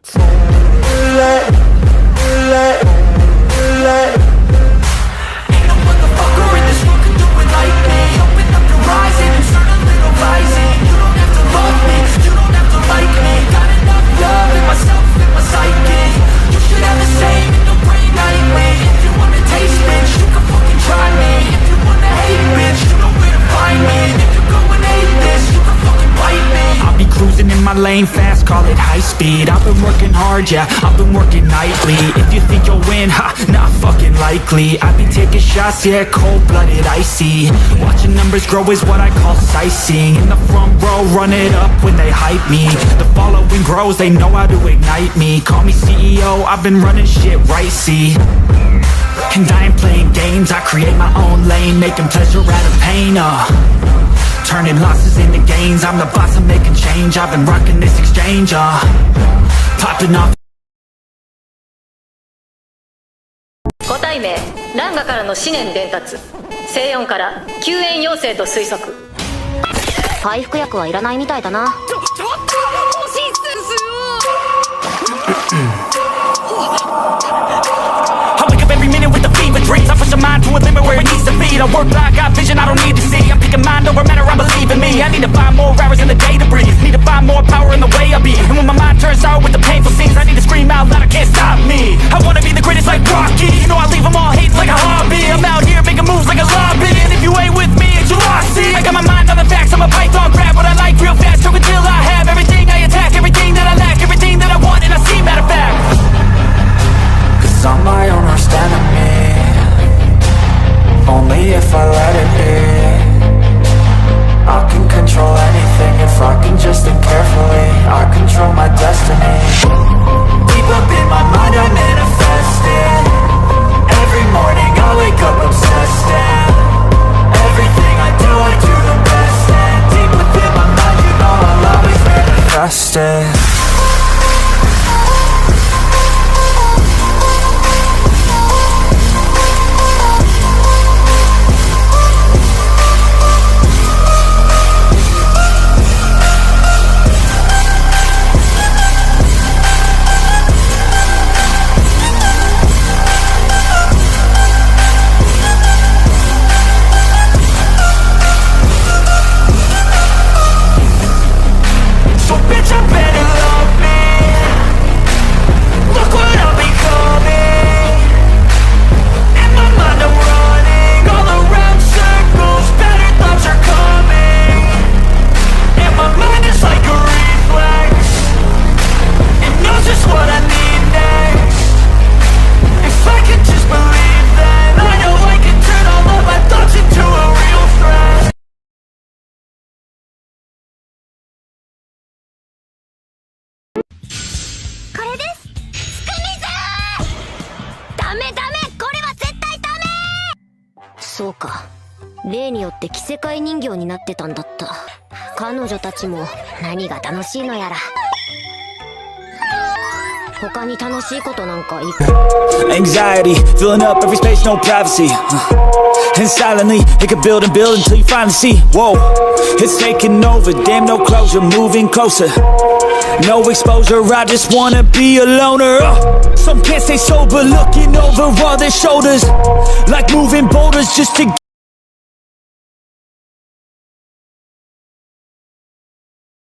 Ain't no motherfucker in this world can do it like me. Open up your eyes and insert a little rising. You don't have to love me, you don't have to like me. Got enough love in myself, in my psyche. You should have the same in your brain nightly. If you wanna taste, bitch, you can fucking try me. If you wanna hate, bitch, you know where to find me. And if you're going hate this, you can fucking bite me. I'll be cruising in my lane fast, call it high speed. I've been working hard, yeah, I've been working nightly. If you think you'll win, ha, not fucking likely. I be taking shots, yeah, cold-blooded, icy. Watching numbers grow is what I call sightseeing. In the front row, run it up when they hype me. The following grows, they know how to ignite me. Call me CEO, I've been running shit right, see. And I ain't playing games, I create my own lane, making pleasure out of pain, turning losses into gains. I'm the boss, I'm making change. I've been rocking this exchange, popping off. 個体名ランガからの思念伝達、静音から救援要請と推測。回復薬はいらないみたいだな。ちょっと欲しいっすよ。I wake up every minute with the fever dreams. I push a mind to a limit where it needs to be. I work like I got vision I don't need to see. I'm picking mind over matter, I believe in me. I need to find more hours in the day to breathe. Need to find more power in the way I be. And when my mind turns sour with the painful scenes, I need to scream out loud, I can't stop me. I wanna be the greatest like Rocky. You know I leave them all hating like a hobby. I'm out here making moves like a lobby. And if you ain't with me, it's your loss, see. I got my mind on the facts, I'm a python, grab what I like real fast. Choke until I have everything I attack, everything that I lack, everything that I want, and I see, matter of fact. Cause I'm my own worst enemy. Only if I let it be. I can control anything if I can just think carefully. I control my destiny. Deep up in my mind I manifest it. Every morning I wake up obsessed and everything I do the best. And deep within my mind you know I'll always manifest it.「そうか、例によって着せ替え人形になってたんだった。彼女たちも何が楽しいのやら。他に楽しいことなんかいっぱい。 Anxiety, filling up every space, no privacy. And silently, it can build and build until you finally see. Whoa, it's taking over, damn no closure, moving closer. No exposure, I just wanna be a loner. Some can't stay sober, looking over all their shoulders. Like moving boulders just to